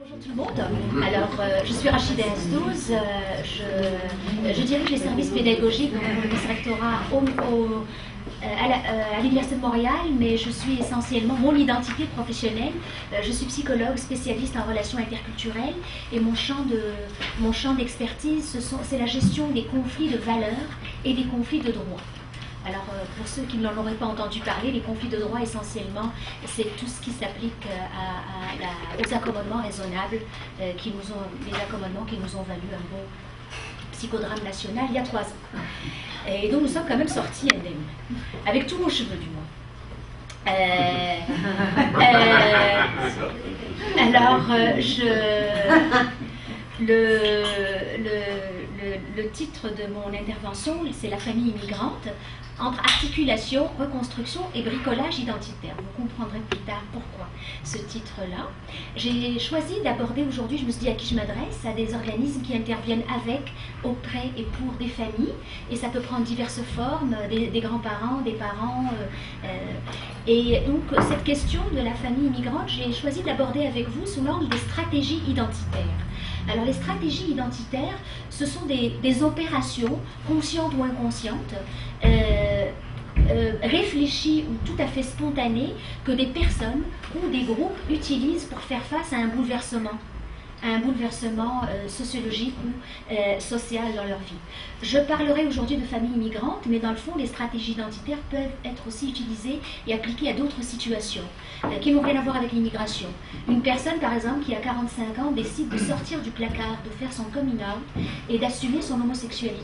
Bonjour tout le monde. Alors, je suis Rachida Azdouz. Je dirige les services pédagogiques du vice-rectorat à l'Université de Montréal, mais je suis essentiellement mon identité professionnelle. Je suis psychologue spécialiste en relations interculturelles et mon champ d'expertise, c'est la gestion des conflits de valeurs et des conflits de droit. Alors, pour ceux qui n'en auraient pas entendu parler, les conflits de droit, essentiellement, c'est tout ce qui s'applique aux accommodements raisonnables, les accommodements qui nous ont valu un beau psychodrame national il y a 3 ans. Et donc, nous sommes quand même sortis indemnes, avec tous nos cheveux, du moins. Le titre de mon intervention, c'est la famille immigrante, entre articulation, reconstruction et bricolage identitaire. Vous comprendrez plus tard pourquoi ce titre-là. J'ai choisi d'aborder aujourd'hui, je me suis dit à qui je m'adresse, à des organismes qui interviennent avec, auprès et pour des familles, et ça peut prendre diverses formes, des grands-parents, des parents. Et donc cette question de la famille immigrante, j'ai choisi de l'aborder avec vous sous l'angle des stratégies identitaires. Alors les stratégies identitaires, ce sont des opérations, conscientes ou inconscientes, réfléchies ou tout à fait spontanées, que des personnes ou des groupes utilisent pour faire face à un bouleversement sociologique ou social dans leur vie. Je parlerai aujourd'hui de familles immigrantes, mais dans le fond, les stratégies identitaires peuvent être aussi utilisées et appliquées à d'autres situations qui n'ont rien à voir avec l'immigration. Une personne, par exemple, qui a 45 ans, décide de sortir du placard, de faire son coming out et d'assumer son homosexualité.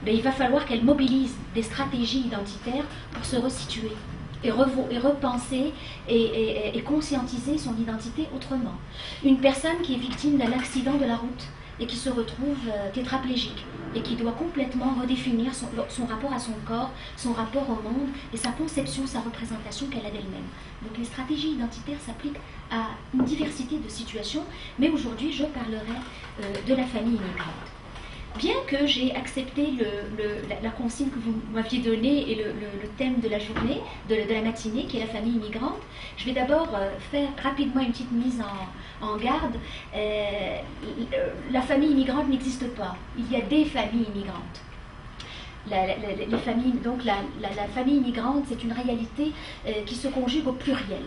Mais il va falloir qu'elle mobilise des stratégies identitaires pour se resituer et repenser et conscientiser son identité autrement. Une personne qui est victime d'un accident de la route et qui se retrouve tétraplégique et qui doit complètement redéfinir son rapport à son corps, son rapport au monde et sa conception, sa représentation qu'elle a d'elle-même. Donc les stratégies identitaires s'appliquent à une diversité de situations, mais aujourd'hui je parlerai de la famille immigrante. Bien que j'ai accepté la consigne que vous m'aviez donnée et le thème de la journée, de la matinée, qui est la famille immigrante, je vais d'abord faire rapidement une petite mise en garde. La famille immigrante n'existe pas. Il y a des familles immigrantes. La famille immigrante, c'est une réalité qui se conjugue au pluriel.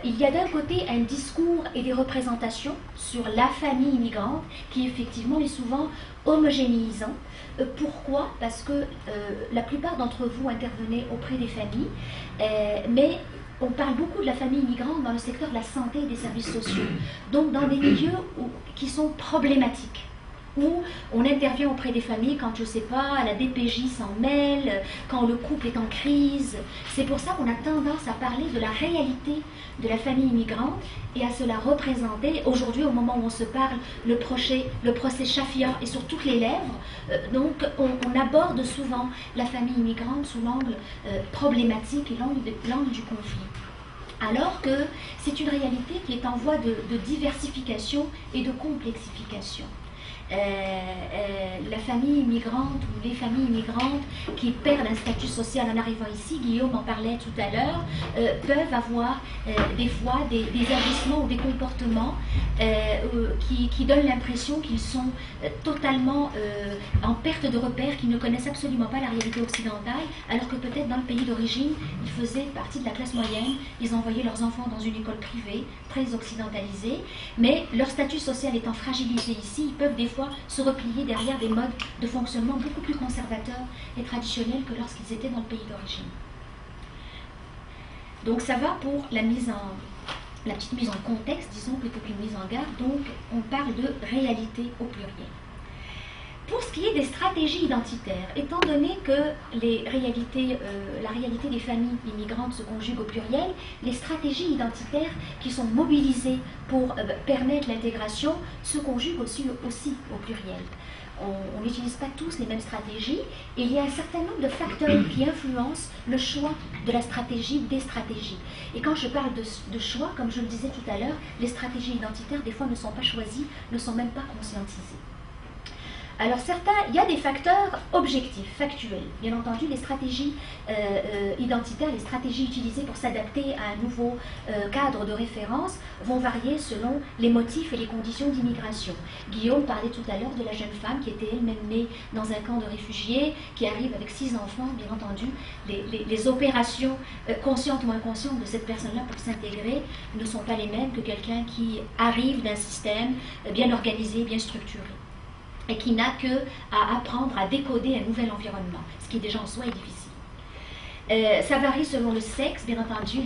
Il y a d'un côté un discours et des représentations sur la famille immigrante qui effectivement est souvent homogénéisant. Pourquoi? Parce que la plupart d'entre vous intervenez auprès des familles, mais on parle beaucoup de la famille immigrante dans le secteur de la santé et des services sociaux, donc dans des milieux qui sont problématiques, où on intervient auprès des familles quand, je ne sais pas, la DPJ s'en mêle, quand le couple est en crise. C'est pour ça qu'on a tendance à parler de la réalité de la famille immigrante et à se la représenter. Aujourd'hui, au moment où on se parle, le procès Chafia est sur toutes les lèvres. Donc, on aborde souvent la famille immigrante sous l'angle problématique et l'angle du conflit. Alors que c'est une réalité qui est en voie de diversification et de complexification. La famille immigrante ou les familles immigrantes qui perdent un statut social en arrivant ici, Guillaume en parlait tout à l'heure, peuvent avoir des fois des agissements ou des comportements qui donnent l'impression qu'ils sont totalement en perte de repère, qu'ils ne connaissent absolument pas la réalité occidentale, alors que peut-être dans le pays d'origine, ils faisaient partie de la classe moyenne, ils envoyaient leurs enfants dans une école privée, très occidentalisée, mais leur statut social étant fragilisé ici, ils peuvent des fois se replier derrière des modes de fonctionnement beaucoup plus conservateurs et traditionnels que lorsqu'ils étaient dans le pays d'origine. Donc ça va pour la petite mise en contexte, disons, plutôt qu'une mise en garde. Donc on parle de réalité au pluriel. Pour ce qui est des stratégies identitaires, étant donné que la réalité des familles immigrantes se conjugue au pluriel, les stratégies identitaires qui sont mobilisées pour permettre l'intégration se conjuguent aussi au pluriel. On n'utilise pas tous les mêmes stratégies et il y a un certain nombre de facteurs qui influencent le choix de la stratégie, des stratégies. Et quand je parle de choix, comme je le disais tout à l'heure, les stratégies identitaires des fois ne sont pas choisies, ne sont même pas conscientisées. Alors certains, il y a des facteurs objectifs, factuels. Bien entendu, les stratégies identitaires, les stratégies utilisées pour s'adapter à un nouveau cadre de référence vont varier selon les motifs et les conditions d'immigration. Guillaume parlait tout à l'heure de la jeune femme qui était elle-même née dans un camp de réfugiés, qui arrive avec 6 enfants. Bien entendu, les opérations conscientes ou inconscientes de cette personne-là pour s'intégrer ne sont pas les mêmes que quelqu'un qui arrive d'un système bien organisé, bien structuré, et qui n'a que à apprendre à décoder un nouvel environnement, ce qui déjà en soi est difficile. Ça varie selon le sexe, bien entendu,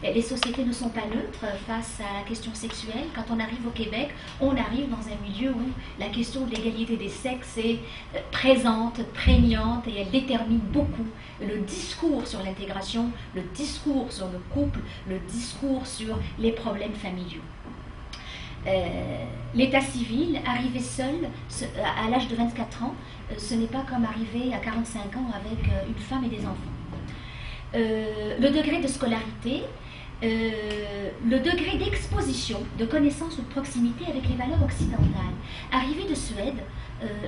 les sociétés ne sont pas neutres face à la question sexuelle. Quand on arrive au Québec, on arrive dans un milieu où la question de l'égalité des sexes est présente, prégnante, et elle détermine beaucoup le discours sur l'intégration, le discours sur le couple, le discours sur les problèmes familiaux. L'état civil, arriver seul à l'âge de 24 ans, ce n'est pas comme arriver à 45 ans avec une femme et des enfants. Le degré de scolarité, le degré d'exposition, de connaissance ou de proximité avec les valeurs occidentales. Arriver de Suède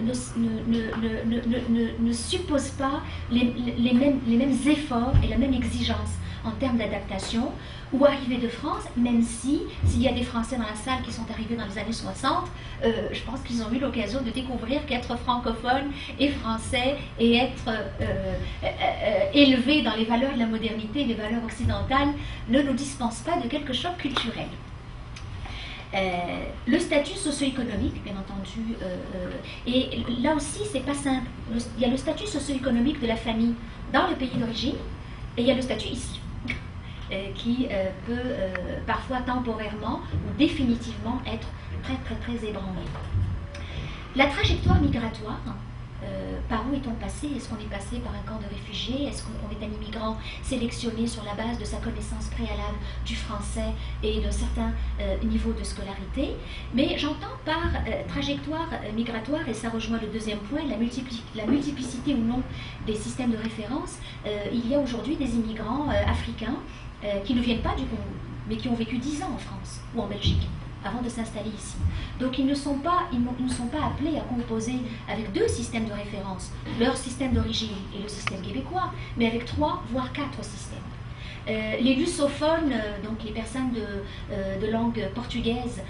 ne suppose pas les mêmes efforts et la même exigence en termes d'adaptation, ou arriver de France, même s'il y a des Français dans la salle qui sont arrivés dans les années 60, je pense qu'ils ont eu l'occasion de découvrir qu'être francophone et français et être élevé dans les valeurs de la modernité, les valeurs occidentales, ne nous dispense pas de quelque chose culturel. Le statut socio-économique, bien entendu, et là aussi, c'est pas simple. Il y a le statut socio-économique de la famille dans le pays d'origine, et il y a le statut ici, qui peut parfois temporairement ou définitivement être très ébranlé. La trajectoire migratoire, par où est-on passé? Est-ce qu'on est passé par un camp de réfugiés? Est-ce qu'on est un immigrant sélectionné sur la base de sa connaissance préalable du français et d'un certain niveau de scolarité? Mais j'entends par trajectoire migratoire, et ça rejoint le deuxième point, la multiplicité ou non des systèmes de référence. Il y a aujourd'hui des immigrants africains qui ne viennent pas du Congo, mais qui ont vécu 10 ans en France ou en Belgique avant de s'installer ici. Donc ils ne sont pas appelés à composer avec 2 systèmes de référence, leur système d'origine et le système québécois, mais avec 3 voire 4 systèmes. Les lusophones, donc les personnes de langue portugaise,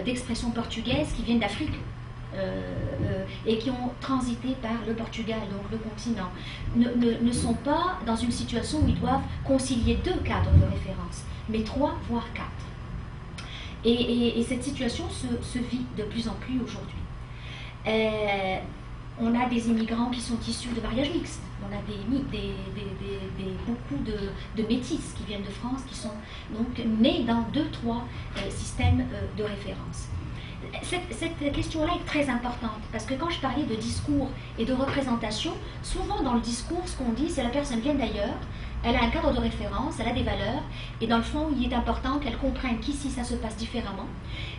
d'expression portugaise qui viennent d'Afrique, et qui ont transité par le Portugal, donc le continent, ne sont pas dans une situation où ils doivent concilier 2 cadres de référence, mais 3 voire 4. Et cette situation se vit de plus en plus aujourd'hui. On a des immigrants qui sont issus de mariages mixtes. On a beaucoup de métis qui viennent de France, qui sont donc nés dans 2-3 systèmes de référence. Cette question-là est très importante, parce que quand je parlais de discours et de représentation, souvent dans le discours, ce qu'on dit, c'est la personne vient d'ailleurs, elle a un cadre de référence, elle a des valeurs, et dans le fond, il est important qu'elle comprenne qu'ici, ça se passe différemment,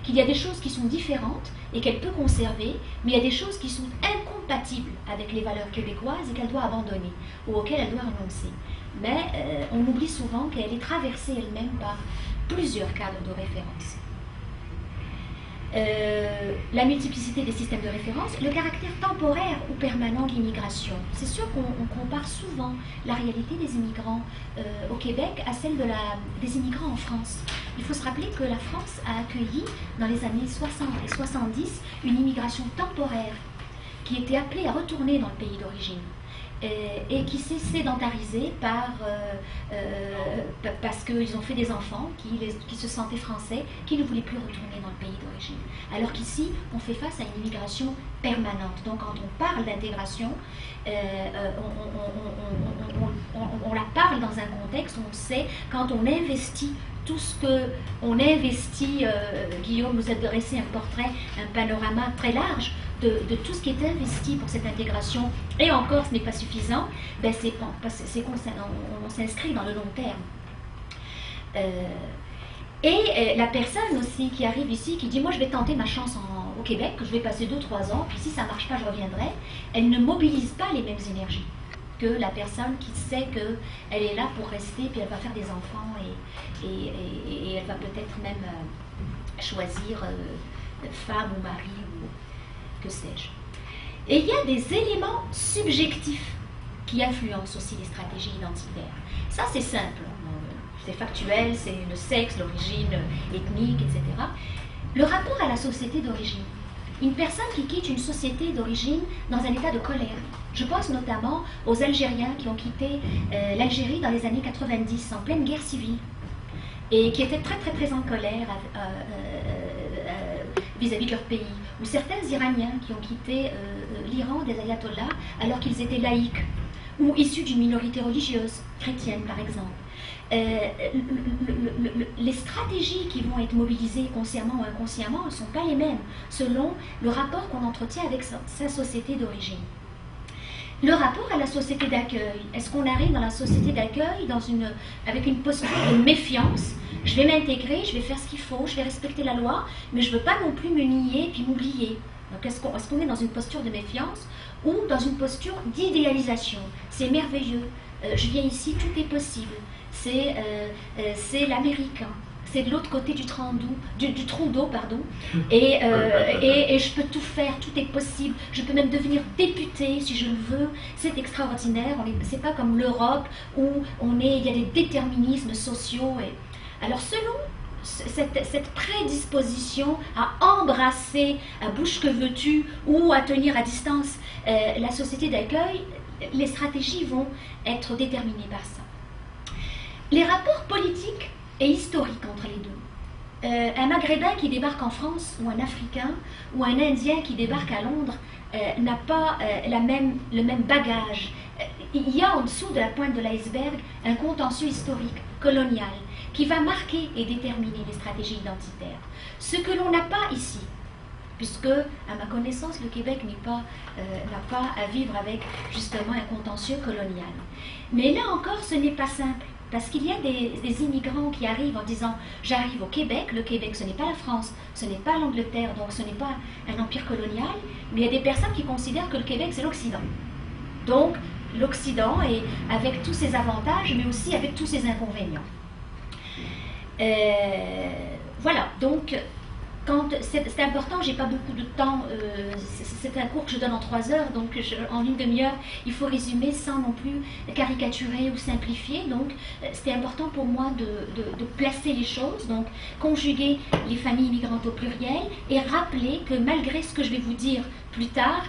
qu'il y a des choses qui sont différentes et qu'elle peut conserver, mais il y a des choses qui sont incompatibles avec les valeurs québécoises et qu'elle doit abandonner, ou auxquelles elle doit renoncer. Mais on oublie souvent qu'elle est traversée elle-même par plusieurs cadres de référence. La multiplicité des systèmes de référence, le caractère temporaire ou permanent de l'immigration. C'est sûr qu'on compare souvent la réalité des immigrants au Québec à celle des immigrants en France. Il faut se rappeler que la France a accueilli dans les années 60 et 70 une immigration temporaire qui était appelée à retourner dans le pays d'origine. Et qui s'est sédentarisé parce qu'ils ont fait des enfants qui se sentaient français, qui ne voulaient plus retourner dans le pays d'origine. Alors qu'ici, on fait face à une immigration permanente. Donc quand on parle d'intégration, on la parle dans un contexte où on sait, quand on investit tout ce qu'on investit, Guillaume nous a dressé un portrait, un panorama très large de tout ce qui est investi pour cette intégration, et encore ce n'est pas suffisant, ben on s'inscrit dans le long terme. Et la personne aussi qui arrive ici, qui dit moi je vais tenter ma chance au Québec, je vais passer 2-3 ans, puis si ça ne marche pas je reviendrai, elle ne mobilise pas les mêmes énergies que la personne qui sait qu'elle est là pour rester, puis elle va faire des enfants, et elle va peut-être même choisir femme ou mari. que sais-je. Et il y a des éléments subjectifs qui influencent aussi les stratégies identitaires. Ça, c'est simple, c'est factuel, c'est le sexe, l'origine ethnique, etc. Le rapport à la société d'origine. Une personne qui quitte une société d'origine dans un état de colère. Je pense notamment aux Algériens qui ont quitté l'Algérie dans les années 90, en pleine guerre civile, et qui étaient très très très en colère vis-à-vis de leur pays. Ou certains Iraniens qui ont quitté l'Iran des ayatollahs alors qu'ils étaient laïcs, ou issus d'une minorité religieuse, chrétienne par exemple. Les stratégies qui vont être mobilisées consciemment ou inconsciemment ne sont pas les mêmes selon le rapport qu'on entretient avec sa société d'origine. Le rapport à la société d'accueil, est-ce qu'on arrive dans la société d'accueil avec une posture de méfiance? Je vais m'intégrer, je vais faire ce qu'il faut, je vais respecter la loi, mais je ne veux pas non plus me nier puis m'oublier. Donc est-ce qu'on est dans une posture de méfiance ou dans une posture d'idéalisation? C'est merveilleux, je viens ici, tout est possible. C'est l'Amérique, c'est de l'autre côté du trou d'eau, pardon, et je peux tout faire, tout est possible, je peux même devenir député si je le veux, c'est extraordinaire, c'est pas comme l'Europe où il y a des déterminismes sociaux. Alors selon cette prédisposition à embrasser à bouche que veux-tu ou à tenir à distance la société d'accueil, les stratégies vont être déterminées par ça. Les rapports politiques et historiques entre les deux. Un Maghrébin qui débarque en France, ou un Africain, ou un Indien qui débarque à Londres, n'a pas le même bagage. Il y a en dessous de la pointe de l'iceberg un contentieux historique, colonial, qui va marquer et déterminer les stratégies identitaires. Ce que l'on n'a pas ici, puisque, à ma connaissance, le Québec n'a pas à vivre avec justement un contentieux colonial. Mais là encore, ce n'est pas simple. Parce qu'il y a des immigrants qui arrivent en disant « j'arrive au Québec », le Québec ce n'est pas la France, ce n'est pas l'Angleterre, donc ce n'est pas un empire colonial, mais il y a des personnes qui considèrent que le Québec c'est l'Occident. Donc l'Occident est avec tous ses avantages, mais aussi avec tous ses inconvénients. Voilà, donc c'est important, j'ai pas beaucoup de temps, c'est un cours que je donne en 3 heures, donc en une demi-heure, il faut résumer sans non plus caricaturer ou simplifier, donc c'était important pour moi de placer les choses, donc conjuguer les familles immigrantes au pluriel et rappeler que malgré ce que je vais vous dire plus tard,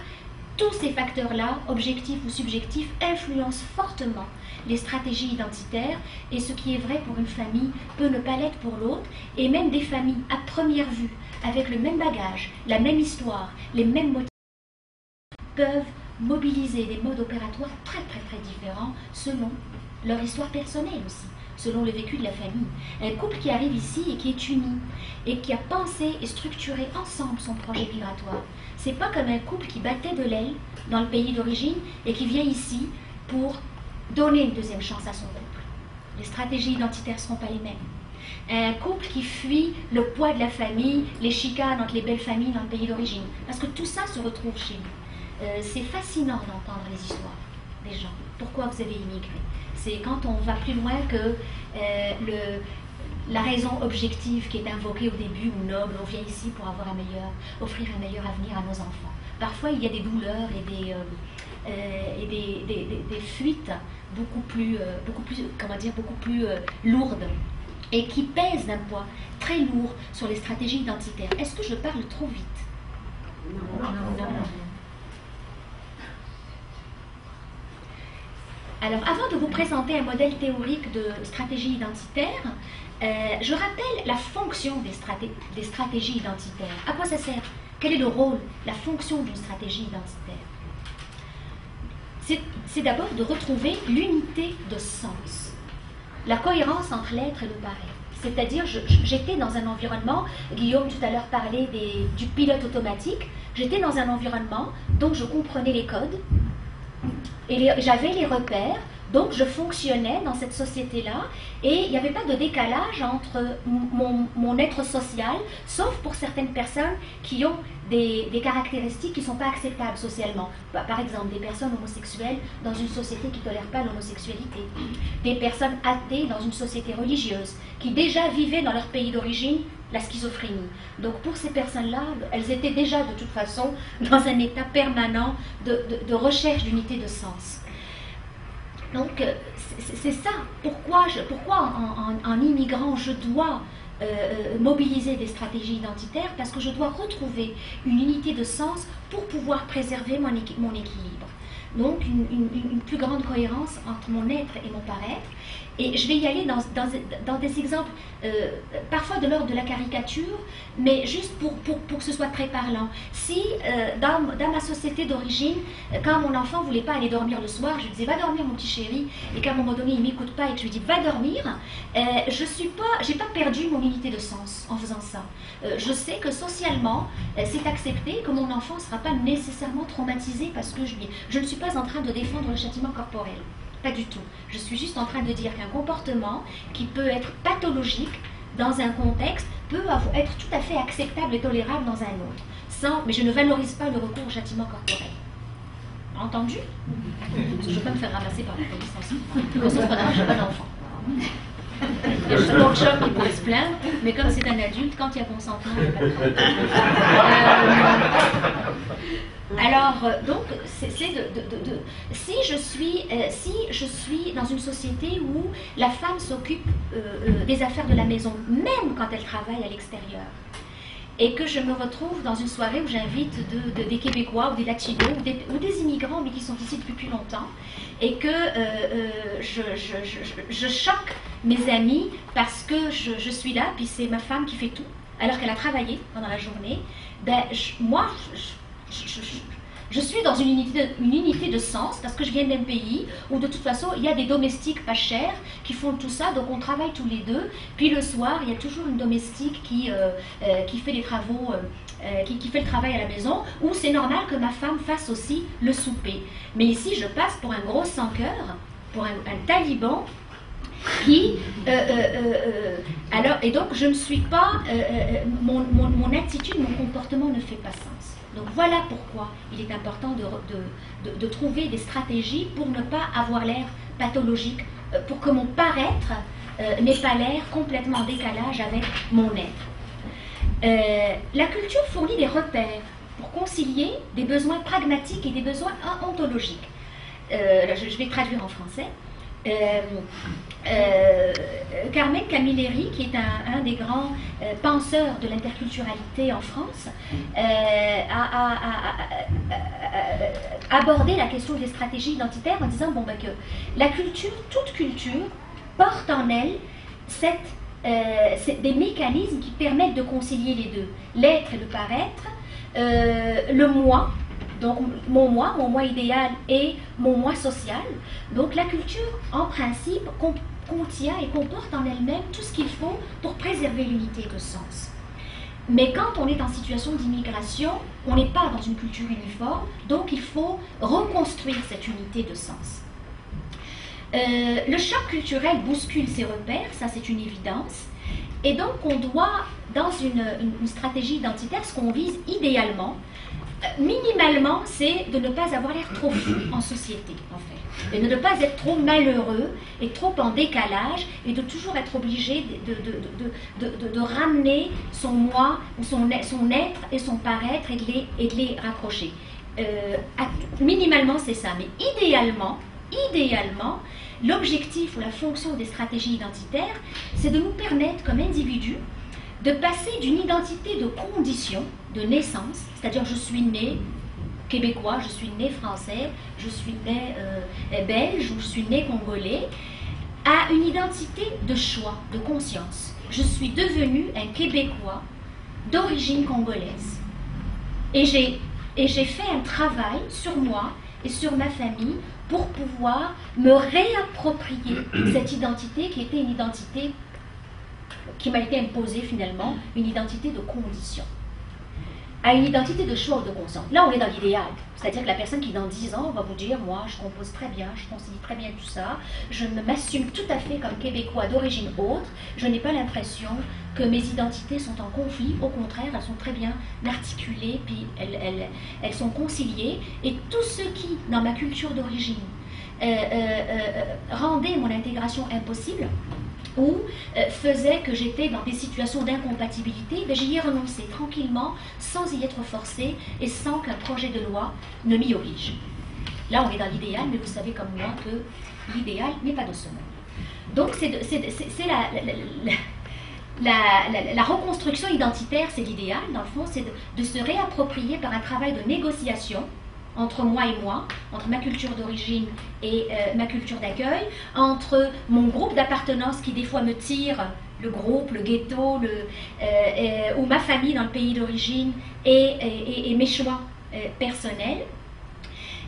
tous ces facteurs-là, objectifs ou subjectifs, influencent fortement les stratégies identitaires, et ce qui est vrai pour une famille peut ne pas l'être pour l'autre, et même des familles à première vue, avec le même bagage, la même histoire, les mêmes motifs, peuvent mobiliser des modes opératoires très très très différents selon leur histoire personnelle aussi, selon le vécu de la famille. Un couple qui arrive ici et qui est uni, et qui a pensé et structuré ensemble son projet migratoire, c'est pas comme un couple qui battait de l'aile dans le pays d'origine et qui vient ici pour donner une deuxième chance à son couple. Les stratégies identitaires ne seront pas les mêmes. Un couple qui fuit le poids de la famille, les chicanes entre les belles familles dans le pays d'origine. Parce que tout ça se retrouve chez nous. C'est fascinant d'entendre les histoires des gens. Pourquoi vous avez immigré? C'est quand on va plus loin que la raison objective qui est invoquée au début, ou noble, on vient ici pour offrir un meilleur avenir à nos enfants. Parfois, il y a des douleurs et des fuites beaucoup plus lourdes et qui pèsent d'un poids très lourd sur les stratégies identitaires. Est-ce que je parle trop vite? Non. Alors, avant de vous présenter un modèle théorique de stratégie identitaire, je rappelle la fonction des stratégies identitaires. À quoi ça sert? Quel est le rôle, la fonction d'une stratégie identitaire? C'est d'abord de retrouver l'unité de sens, la cohérence entre l'être et le paraître. C'est-à-dire, j'étais dans un environnement, Guillaume tout à l'heure parlait du pilote automatique, j'étais dans un environnement dont je comprenais les codes, et j'avais les repères Donc je fonctionnais dans cette société-là et il n'y avait pas de décalage entre mon être social, sauf pour certaines personnes qui ont des caractéristiques qui ne sont pas acceptables socialement. Par exemple, des personnes homosexuelles dans une société qui ne tolère pas l'homosexualité, des personnes athées dans une société religieuse, qui déjà vivaient dans leur pays d'origine la schizophrénie. Donc pour ces personnes-là, elles étaient déjà de toute façon dans un état permanent de recherche d'unité de sens. Donc c'est ça, pourquoi en immigrant je dois mobiliser des stratégies identitaires, parce que je dois retrouver une unité de sens pour pouvoir préserver mon équilibre. Donc une plus grande cohérence entre mon être et mon paraître. Et je vais y aller dans des exemples, parfois de l'ordre de la caricature, mais juste pour que ce soit très parlant. Si dans ma société d'origine, quand mon enfant ne voulait pas aller dormir le soir, je lui disais va dormir mon petit chéri, et qu'à un moment donné il ne m'écoute pas et que je lui dis va dormir, j'ai pas perdu mon unité de sens en faisant ça. Je sais que socialement, c'est accepté, que mon enfant ne sera pas nécessairement traumatisé parce que je ne suis pas en train de défendre le châtiment corporel. Pas du tout. Je suis juste en train de dire qu'un comportement qui peut être pathologique dans un contexte peut être tout à fait acceptable et tolérable dans un autre. Mais je ne valorise pas le recours au châtiment corporel. Entendu? Parce que je ne veux pas me faire ramasser par la police ensuite. Sauf que je n'ai pas d'enfant. Il y a juste mon chum qui pourrait se plaindre, mais comme c'est un adulte, quand il y a consentement, il n'y a pas de problème. Alors, donc, si je suis dans une société où la femme s'occupe des affaires de la maison, même quand elle travaille à l'extérieur, et que je me retrouve dans une soirée où j'invite des Québécois ou des Latinos ou des immigrants, mais qui sont ici depuis plus longtemps, et que je choque mes amis parce que je suis là, puis c'est ma femme qui fait tout, alors qu'elle a travaillé pendant la journée, je suis dans une unité de sens parce que je viens d'un pays où de toute façon il y a des domestiques pas chers qui font tout ça, donc on travaille tous les deux. Puis le soir, il y a toujours une domestique qui fait les travaux, qui fait le travail à la maison, où c'est normal que ma femme fasse aussi le souper. Mais ici, je passe pour un gros sans-cœur, pour un taliban qui alors, et donc je ne suis pas mon attitude, mon comportement ne fait pas sens. Donc voilà pourquoi il est important de trouver des stratégies pour ne pas avoir l'air pathologique, pour que mon paraître n'ait pas l'air complètement en décalage avec mon être. La culture fournit des repères pour concilier des besoins pragmatiques et des besoins ontologiques. Je vais traduire en français. Carmen Camilleri, qui est un des grands penseurs de l'interculturalité en France, a abordé la question des stratégies identitaires en disant que la culture, toute culture, porte en elle des mécanismes qui permettent de concilier les deux, l'être et le paraître, le moi. Donc mon moi idéal et mon moi social. Donc la culture, en principe, contient et comporte en elle-même tout ce qu'il faut pour préserver l'unité de sens. Mais quand on est en situation d'immigration, on n'est pas dans une culture uniforme, donc il faut reconstruire cette unité de sens. Le choc culturel bouscule ses repères, ça c'est une évidence. Et donc on doit, dans une stratégie identitaire, ce qu'on vise idéalement, minimalement, c'est de ne pas avoir l'air trop fou en société, en fait. Et de ne pas être trop malheureux et trop en décalage et de toujours être obligé de ramener son moi, son être et son paraître et de les raccrocher. Minimalement, c'est ça. Mais idéalement, l'objectif ou la fonction des stratégies identitaires, c'est de nous permettre, comme individus, de passer d'une identité de condition, de naissance, c'est-à-dire je suis né québécois, je suis né français, je suis né belge, ou je suis né congolais, à une identité de choix, de conscience. Je suis devenu un Québécois d'origine congolaise. Et j'ai fait un travail sur moi et sur ma famille pour pouvoir me réapproprier cette identité qui était une identité qui m'a été imposée finalement, une identité de condition. à une identité de choix ou de conscience. Là, on est dans l'idéal. C'est-à-dire que la personne qui, dans 10 ans, va vous dire, moi, je compose très bien, je concilie très bien tout ça, je m'assume tout à fait comme québécois d'origine autre, je n'ai pas l'impression que mes identités sont en conflit, au contraire, elles sont très bien articulées, puis elles sont conciliées, et tout ce qui, dans ma culture d'origine, rendait mon intégration impossible, ou faisait que j'étais dans des situations d'incompatibilité, ben, j'y ai renoncé tranquillement, sans y être forcée et sans qu'un projet de loi ne m'y oblige. Là, on est dans l'idéal, mais vous savez comme moi que l'idéal n'est pas de ce monde. Donc, c'est la reconstruction identitaire, c'est l'idéal, dans le fond, c'est de se réapproprier par un travail de négociation entre moi et moi, entre ma culture d'origine et ma culture d'accueil, entre mon groupe d'appartenance qui des fois me tire, le groupe, le ghetto, ou ma famille dans le pays d'origine, et mes choix personnels,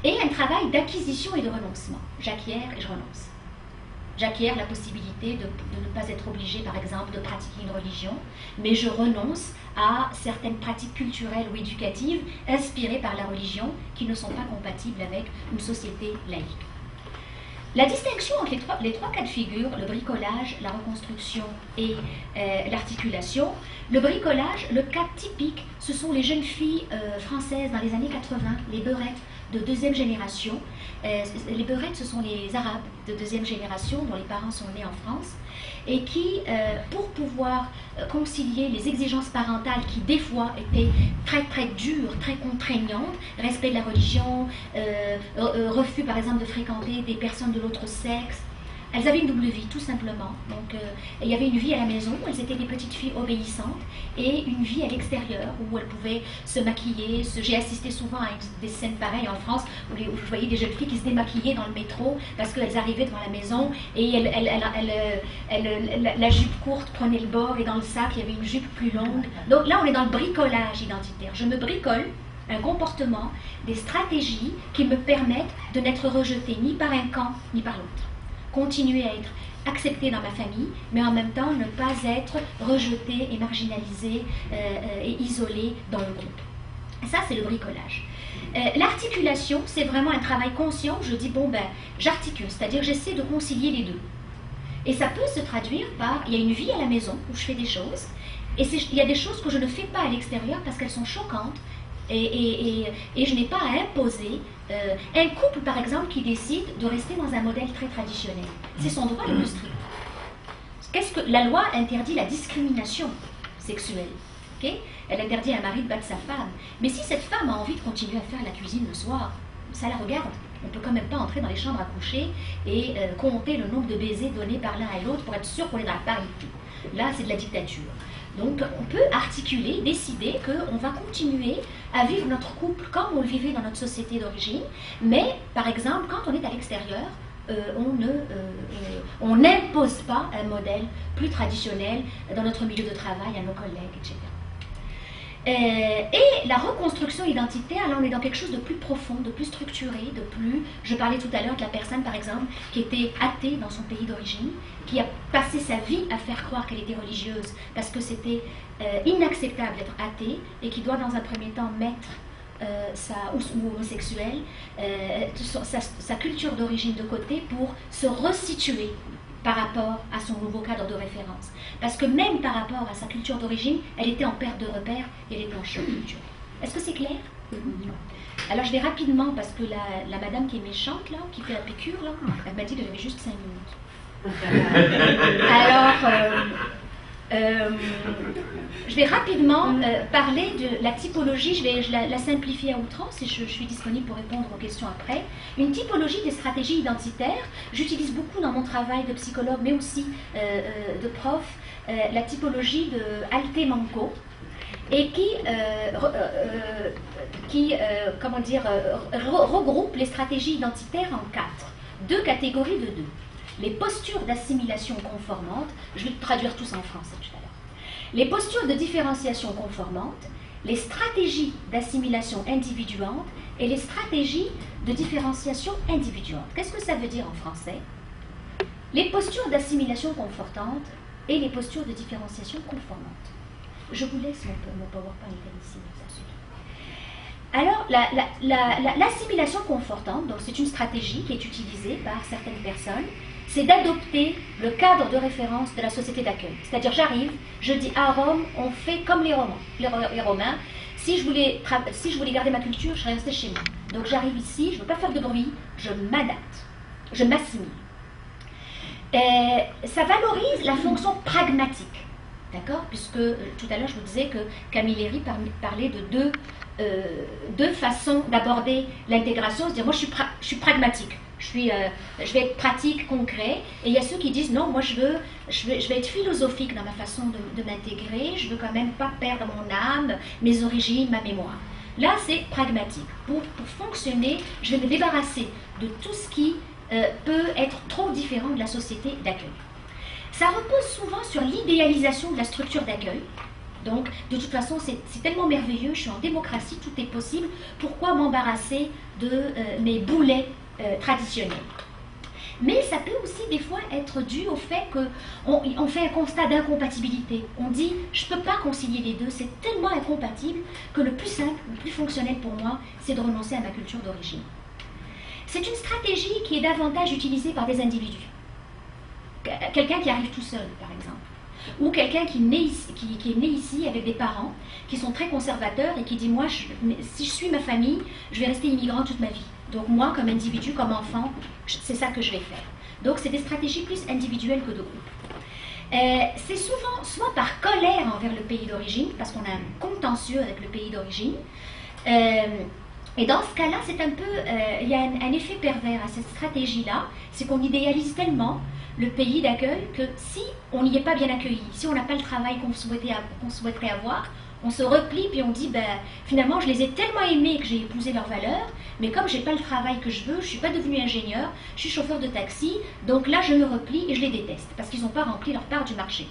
et un travail d'acquisition et de renoncement. J'acquiers et je renonce. J'acquiers la possibilité de ne pas être obligée, par exemple, de pratiquer une religion, mais je renonce à certaines pratiques culturelles ou éducatives inspirées par la religion qui ne sont pas compatibles avec une société laïque. La distinction entre les trois cas de figure, le bricolage, la reconstruction et l'articulation, le bricolage, le cas typique, ce sont les jeunes filles françaises dans les années 80, les beurettes de deuxième génération. Les beurettes, ce sont les Arabes de deuxième génération dont les parents sont nés en France et qui, pour pouvoir concilier les exigences parentales qui des fois étaient très très dures, très contraignantes, respect de la religion, refus par exemple de fréquenter des personnes de l'autre sexe, elles avaient une double vie tout simplement. Donc il y avait une vie à la maison, elles étaient des petites filles obéissantes, et une vie à l'extérieur où elles pouvaient se maquiller. J'ai assisté souvent à des scènes pareilles en France où je voyais des jeunes filles qui se démaquillaient dans le métro parce qu'elles arrivaient devant la maison et la jupe courte prenait le bord et dans le sac il y avait une jupe plus longue. Donc là on est dans le bricolage identitaire. Je me bricole un comportement, des stratégies qui me permettent de n'être rejetée ni par un camp ni par l'autre. Continuer à être acceptée dans ma famille, mais en même temps ne pas être rejetée et marginalisée et isolée dans le groupe. Ça, c'est le bricolage. L'articulation, c'est vraiment un travail conscient où je dis, bon ben, j'articule, c'est-à-dire j'essaie de concilier les deux. Et ça peut se traduire par, il y a une vie à la maison où je fais des choses, et il y a des choses que je ne fais pas à l'extérieur parce qu'elles sont choquantes, et je n'ai pas à imposer. Un couple, par exemple, qui décide de rester dans un modèle très traditionnel, c'est son droit le plus strict. La loi interdit la discrimination sexuelle. Okay? Elle interdit à un mari de battre sa femme. Mais si cette femme a envie de continuer à faire la cuisine le soir, ça la regarde. On ne peut quand même pas entrer dans les chambres à coucher et compter le nombre de baisers donnés par l'un et l'autre pour être sûr qu'on est dans la parité. Là, c'est de la dictature. Donc, on peut articuler, décider qu'on va continuer à vivre notre couple comme on le vivait dans notre société d'origine, mais, par exemple, quand on est à l'extérieur, on n'impose pas un modèle plus traditionnel dans notre milieu de travail, à nos collègues, etc. Et la reconstruction identitaire, là on est dans quelque chose de plus profond, de plus structuré, de plus... Je parlais tout à l'heure de la personne par exemple qui était athée dans son pays d'origine, qui a passé sa vie à faire croire qu'elle était religieuse parce que c'était inacceptable d'être athée et qui doit dans un premier temps mettre ou homosexuelle, sa culture d'origine de côté pour se resituer par rapport à son nouveau cadre de référence. Parce que même par rapport à sa culture d'origine, elle était en perte de repère et elle était en choc culturel. Est-ce que c'est clair? Alors je vais rapidement, parce que la madame qui est méchante, là, qui fait la piqûre, là, elle m'a dit que j'avais juste 5 minutes. Alors, je vais rapidement parler de la typologie, je la simplifier à outrance et je suis disponible pour répondre aux questions après. Une typologie des stratégies identitaires, j'utilise beaucoup dans mon travail de psychologue mais aussi de prof, la typologie de Alte-Manco et qui regroupe les stratégies identitaires en 4, 2 catégories de 2. Les postures d'assimilation conformante, je vais traduire tous en français tout à l'heure. Les postures de différenciation conformante, les stratégies d'assimilation individuante et les stratégies de différenciation individuante. Qu'est-ce que ça veut dire en français? Les postures d'assimilation confortante et les postures de différenciation conformante. Je vous laisse mon PowerPoint ici, ça suffit. Alors, l'assimilation confortante, donc c'est une stratégie qui est utilisée par certaines personnes, c'est d'adopter le cadre de référence de la société d'accueil. C'est-à-dire, j'arrive, je dis à Rome, on fait comme les Romains. Si je voulais garder ma culture, je serais restée chez moi. Donc j'arrive ici, je ne veux pas faire de bruit, je m'adapte, je m'assimile. Ça valorise la fonction pragmatique, d'accord? Puisque tout à l'heure je vous disais que Camilleri parlait de deux façons d'aborder l'intégration, c'est-à-dire moi je suis pragmatique. Je vais être pratique, concret, et il y a ceux qui disent non, moi je vais être philosophique dans ma façon de m'intégrer, je veux quand même pas perdre mon âme, mes origines, ma mémoire. Là c'est pragmatique. Pour fonctionner, je vais me débarrasser de tout ce qui peut être trop différent de la société d'accueil. Ça repose souvent sur l'idéalisation de la structure d'accueil. Donc, de toute façon, c'est tellement merveilleux, je suis en démocratie, tout est possible, pourquoi m'embarrasser de mes boulets traditionnels? Mais ça peut aussi des fois être dû au fait qu'on fait un constat d'incompatibilité. On dit, je ne peux pas concilier les deux, c'est tellement incompatible que le plus simple, le plus fonctionnel pour moi, c'est de renoncer à ma culture d'origine. C'est une stratégie qui est davantage utilisée par des individus. Quelqu'un qui arrive tout seul, par exemple. Ou quelqu'un qui est né ici avec des parents qui sont très conservateurs et qui dit, moi, si je suis ma famille, je vais rester immigrant toute ma vie. Donc moi, comme individu, comme enfant, c'est ça que je vais faire. Donc c'est des stratégies plus individuelles que de groupe. C'est souvent soit par colère envers le pays d'origine, parce qu'on a un contentieux avec le pays d'origine, et dans ce cas-là, c'est un peu, il y a un effet pervers à cette stratégie-là, c'est qu'on idéalise tellement le pays d'accueil que si on n'y est pas bien accueilli, si on n'a pas le travail qu'on souhaiterait avoir, on se replie puis on dit, ben, finalement je les ai tellement aimés que j'ai épousé leurs valeurs, mais comme je n'ai pas le travail que je veux, je ne suis pas devenu ingénieur, je suis chauffeur de taxi, donc là je me replie et je les déteste, parce qu'ils n'ont pas rempli leur part du marché.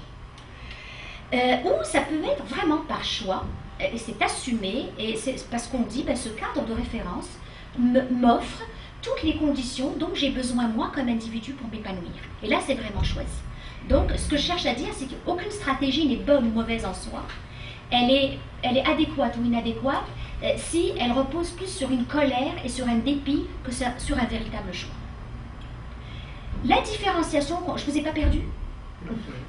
Ou ça peut être vraiment par choix, et c'est assumé, et c'est parce qu'on dit, ben, ce cadre de référence m'offre toutes les conditions dont j'ai besoin moi comme individu pour m'épanouir. Et là c'est vraiment choisi. Donc ce que je cherche à dire, c'est qu'aucune stratégie n'est bonne ou mauvaise en soi. Elle est adéquate ou inadéquate si elle repose plus sur une colère et sur un dépit que sur un véritable choix. La différenciation, je ne vous ai pas perdu?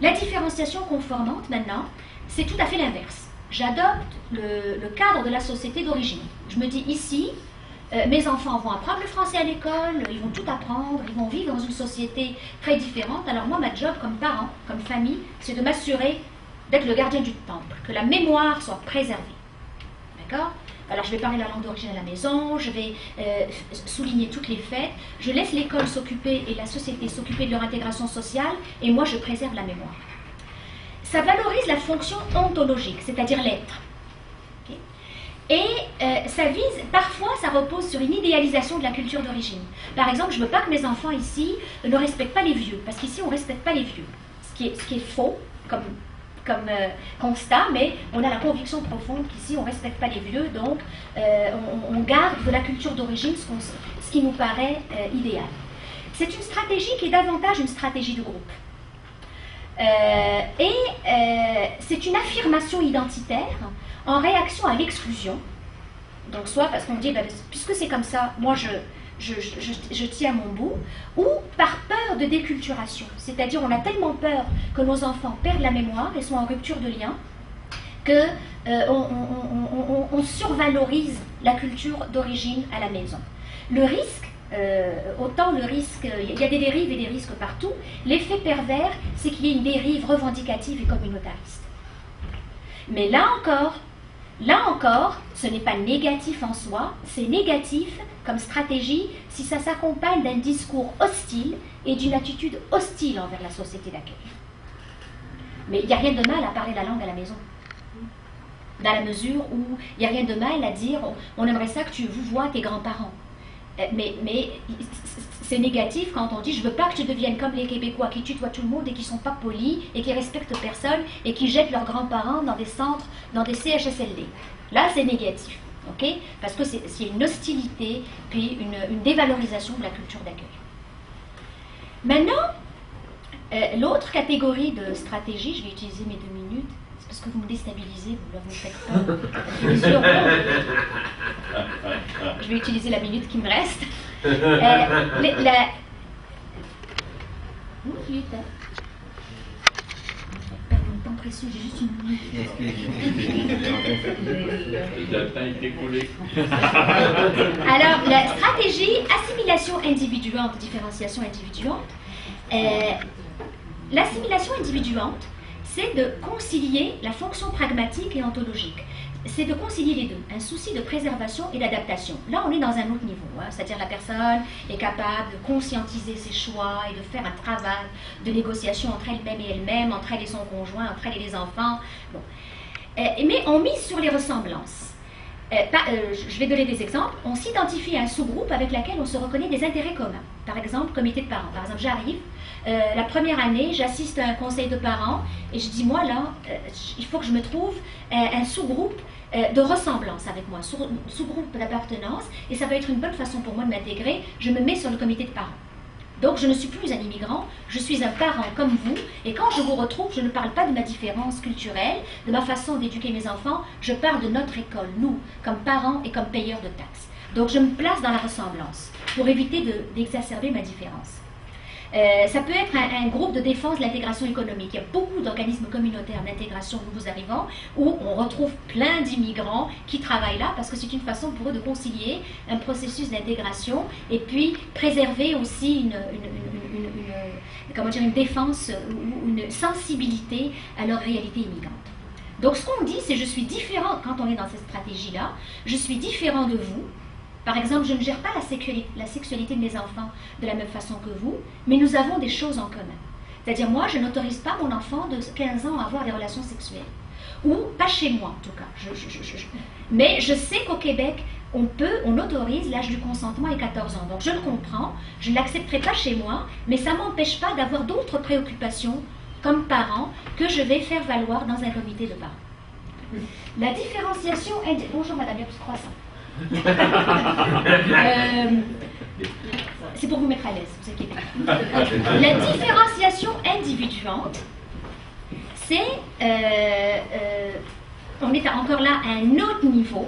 La différenciation conformante maintenant, c'est tout à fait l'inverse. J'adopte le cadre de la société d'origine. Je me dis ici, mes enfants vont apprendre le français à l'école, ils vont tout apprendre, ils vont vivre dans une société très différente. Alors moi, ma job comme parent, comme famille, c'est de m'assurer d'être le gardien du temple, que la mémoire soit préservée. D'accord? Alors je vais parler la langue d'origine à la maison, je vais souligner toutes les fêtes, je laisse l'école s'occuper et la société s'occuper de leur intégration sociale, et moi je préserve la mémoire. Ça valorise la fonction ontologique, c'est-à-dire l'être. Okay? Et ça vise, parfois ça repose sur une idéalisation de la culture d'origine. Par exemple, je ne veux pas que mes enfants ici ne respectent pas les vieux, parce qu'ici on ne respecte pas les vieux. Ce qui est faux, comme constat, mais on a la conviction profonde qu'ici on ne respecte pas les vieux, donc on garde de la culture d'origine ce qui nous paraît idéal. C'est une stratégie qui est davantage une stratégie de groupe. C'est une affirmation identitaire en réaction à l'exclusion. Donc soit parce qu'on dit, ben, puisque c'est comme ça, moi je tiens mon bout, ou par peur de déculturation. C'est-à-dire on a tellement peur que nos enfants perdent la mémoire et sont en rupture de lien que on survalorise la culture d'origine à la maison. Le risque, autant le risque, il y a des dérives et des risques partout, l'effet pervers, c'est qu'il y ait une dérive revendicative et communautariste. Mais là encore, ce n'est pas négatif en soi, c'est négatif comme stratégie si ça s'accompagne d'un discours hostile et d'une attitude hostile envers la société d'accueil. Mais il n'y a rien de mal à parler la langue à la maison. Dans la mesure où il n'y a rien de mal à dire on aimerait ça que tu vous vois tes grands-parents. Mais c'est négatif quand on dit je ne veux pas que tu deviennes comme les Québécois qui tutoient tout le monde et qui ne sont pas polis et qui respectent personne et qui jettent leurs grands-parents dans des centres, dans des CHSLD. Là c'est négatif, ok? Parce que c'est une hostilité puis une dévalorisation de la culture d'accueil. Maintenant, l'autre catégorie de stratégie, je vais utiliser mes 2 minutes, parce que vous me déstabilisez, vous ne me faites pas. Je vais utiliser la minute qui me reste. Temps précieux, j'ai juste une minute. Le temps est écoulé. Alors, la stratégie assimilation individuante, différenciation individuante. L'assimilation individuante, c'est de concilier la fonction pragmatique et ontologique. C'est de concilier les deux, un souci de préservation et d'adaptation. Là, on est dans un autre niveau, hein, c'est-à-dire la personne est capable de conscientiser ses choix et de faire un travail de négociation entre elle-même et elle-même, entre elle et son conjoint, entre elle et les enfants. Bon. Mais on mise sur les ressemblances. Je vais donner des exemples. On s'identifie à un sous-groupe avec lequel on se reconnaît des intérêts communs. Par exemple, comité de parents. Par exemple, j'arrive, la première année, j'assiste à un conseil de parents et je dis, moi là, il faut que je me trouve un sous-groupe de ressemblance avec moi, un sous-groupe d'appartenance, et ça va être une bonne façon pour moi de m'intégrer. Je me mets sur le comité de parents. Donc je ne suis plus un immigrant, je suis un parent comme vous, et quand je vous retrouve, je ne parle pas de ma différence culturelle, de ma façon d'éduquer mes enfants, je parle de notre école, nous, comme parents et comme payeurs de taxes. Donc je me place dans la ressemblance, pour éviter d'exacerber ma différence. Ça peut être un groupe de défense de l'intégration économique. Il y a beaucoup d'organismes communautaires d'intégration de nouveaux arrivants où on retrouve plein d'immigrants qui travaillent là parce que c'est une façon pour eux de concilier un processus d'intégration et puis préserver aussi une défense ou une sensibilité à leur réalité immigrante. Donc ce qu'on dit, c'est je suis différent quand on est dans cette stratégie-là, je suis différent de vous. Par exemple, je ne gère pas la sexualité de mes enfants de la même façon que vous, mais nous avons des choses en commun. C'est-à-dire, moi, je n'autorise pas mon enfant de 15 ans à avoir des relations sexuelles. Ou, pas chez moi, en tout cas. Mais je sais qu'au Québec, on autorise l'âge du consentement à 14 ans. Donc, je le comprends, je ne l'accepterai pas chez moi, mais ça ne m'empêche pas d'avoir d'autres préoccupations comme parent que je vais faire valoir dans un comité de parents. La différenciation... Bonjour, madame, il y a plus de croissant. C'est pour vous mettre à l'aise, vous inquiétez pas. La différenciation individuante, c'est, on est encore là à un autre niveau.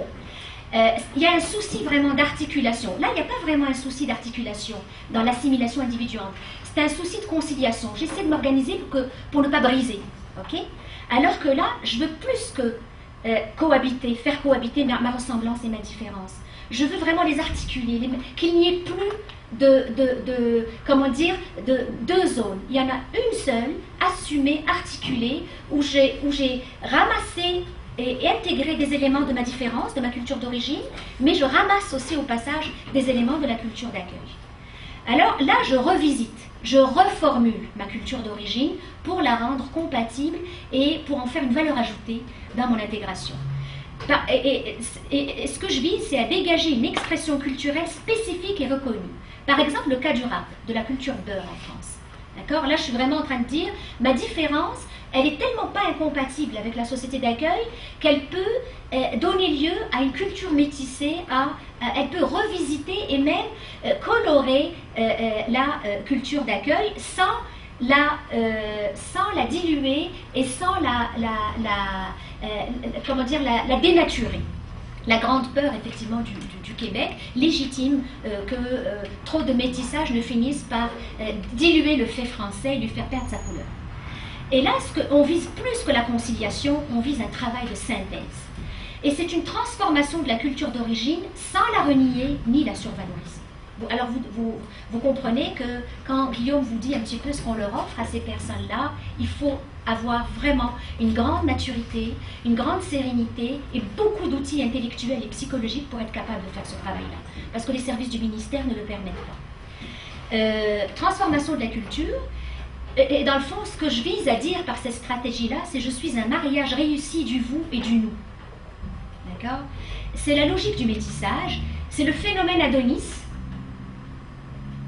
Il y a un souci vraiment d'articulation. Là, il n'y a pas vraiment un souci d'articulation dans l'assimilation individuante. C'est un souci de conciliation. J'essaie de m'organiser pour ne pas briser. Okay? Alors que là, je veux plus que cohabiter, faire cohabiter ma ressemblance et ma différence. Je veux vraiment les articuler, qu'il n'y ait plus comment dire, de deux zones. Il y en a une seule, assumée, articulée, où j'ai ramassé et intégré des éléments de ma différence, de ma culture d'origine, mais je ramasse aussi au passage des éléments de la culture d'accueil. Alors là, je revisite, je reformule ma culture d'origine pour la rendre compatible et pour en faire une valeur ajoutée dans mon intégration. Et ce que je vise, c'est à dégager une expression culturelle spécifique et reconnue. Par exemple, le cas du rap, de la culture beurre en France. D'accord ? Là, je suis vraiment en train de dire, ma différence, elle est tellement pas incompatible avec la société d'accueil qu'elle peut donner lieu à une culture métissée, elle peut revisiter et même colorer la culture d'accueil sans la diluer et sans la dénaturer. La grande peur, effectivement, du Québec légitime que trop de métissage ne finisse par diluer le fait français et lui faire perdre sa couleur. Et là, on vise plus que la conciliation, on vise un travail de synthèse. Et c'est une transformation de la culture d'origine sans la renier ni la survaloriser. Alors vous comprenez que quand Guillaume vous dit un petit peu ce qu'on leur offre à ces personnes-là, il faut avoir vraiment une grande maturité, une grande sérénité et beaucoup d'outils intellectuels et psychologiques pour être capable de faire ce travail-là. Parce que les services du ministère ne le permettent pas. Transformation de la culture. Et dans le fond, ce que je vise à dire par cette stratégie-là, c'est je suis un mariage réussi du vous et du nous. D'accord ? C'est la logique du métissage, c'est le phénomène Adonis.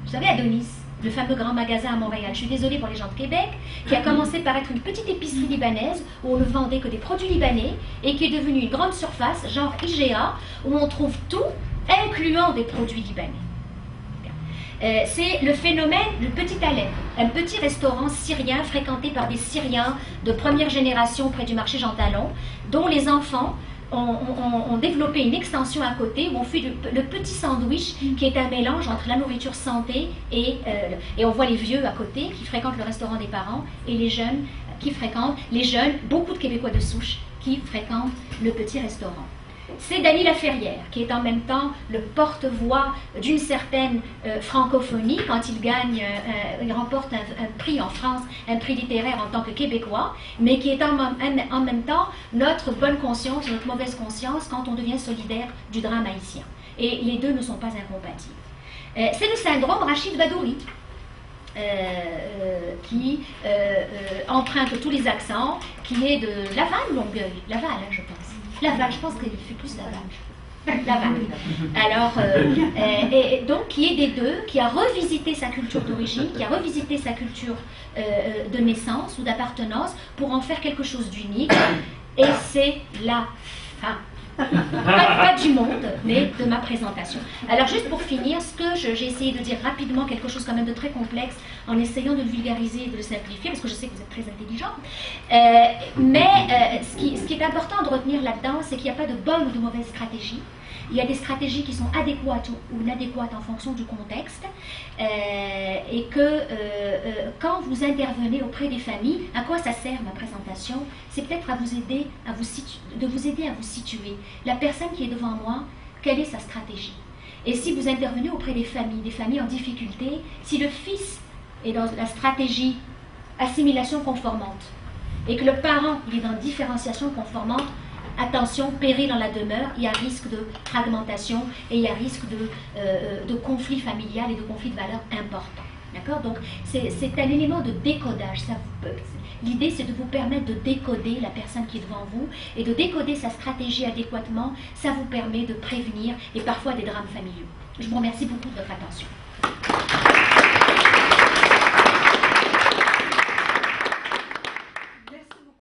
Vous savez, Adonis, le fameux grand magasin à Montréal, je suis désolée pour les gens de Québec, qui a commencé par être une petite épicerie libanaise où on ne vendait que des produits libanais et qui est devenue une grande surface, genre IGA, où on trouve tout, incluant des produits libanais. c'est le phénomène du Petit Alep, un petit restaurant syrien fréquenté par des Syriens de première génération près du marché Jean Talon, dont les enfants ont développé une extension à côté où on fait le petit sandwich qui est un mélange entre la nourriture santé et on voit les vieux à côté qui fréquentent le restaurant des parents et les jeunes qui fréquentent, beaucoup de Québécois de souche qui fréquentent le petit restaurant. C'est Dany Laferrière qui est en même temps le porte-voix d'une certaine francophonie quand il remporte un prix en France, un prix littéraire en tant que Québécois, mais qui est en même temps notre bonne conscience, notre mauvaise conscience quand on devient solidaire du drame haïtien. Et les deux ne sont pas incompatibles. C'est le syndrome Rachid Badouri, qui emprunte tous les accents, qui est de Laval ou Longueuil? Laval, hein, je pense. Laval, je pense qu'il fait plus Laval. Laval. Alors, et donc, qui est des deux, qui a revisité sa culture d'origine, qui a revisité sa culture de naissance ou d'appartenance pour en faire quelque chose d'unique. Et c'est la fin. Pas du monde, mais de ma présentation. Alors juste pour finir, j'ai essayé de dire rapidement quelque chose quand même de très complexe en essayant de le vulgariser et de le simplifier, parce que je sais que vous êtes très intelligent. Mais ce qui est important de retenir là-dedans, c'est qu'il n'y a pas de bonne ou de mauvaise stratégie. Il y a des stratégies qui sont adéquates ou inadéquates en fonction du contexte et que quand vous intervenez auprès des familles, à quoi ça sert ma présentation? C'est peut-être de vous aider à vous situer. La personne qui est devant moi, quelle est sa stratégie? Et si vous intervenez auprès des familles en difficulté, si le fils est dans la stratégie assimilation conformante et que le parent il est dans différenciation conformante, attention, péril dans la demeure, il y a risque de fragmentation et il y a risque de conflit familial et de conflit de valeurs important. D'accord? Donc, c'est un élément de décodage. L'idée, c'est de vous permettre de décoder la personne qui est devant vous et de décoder sa stratégie adéquatement. Ça vous permet de prévenir et parfois des drames familiaux. Je vous remercie beaucoup de votre attention.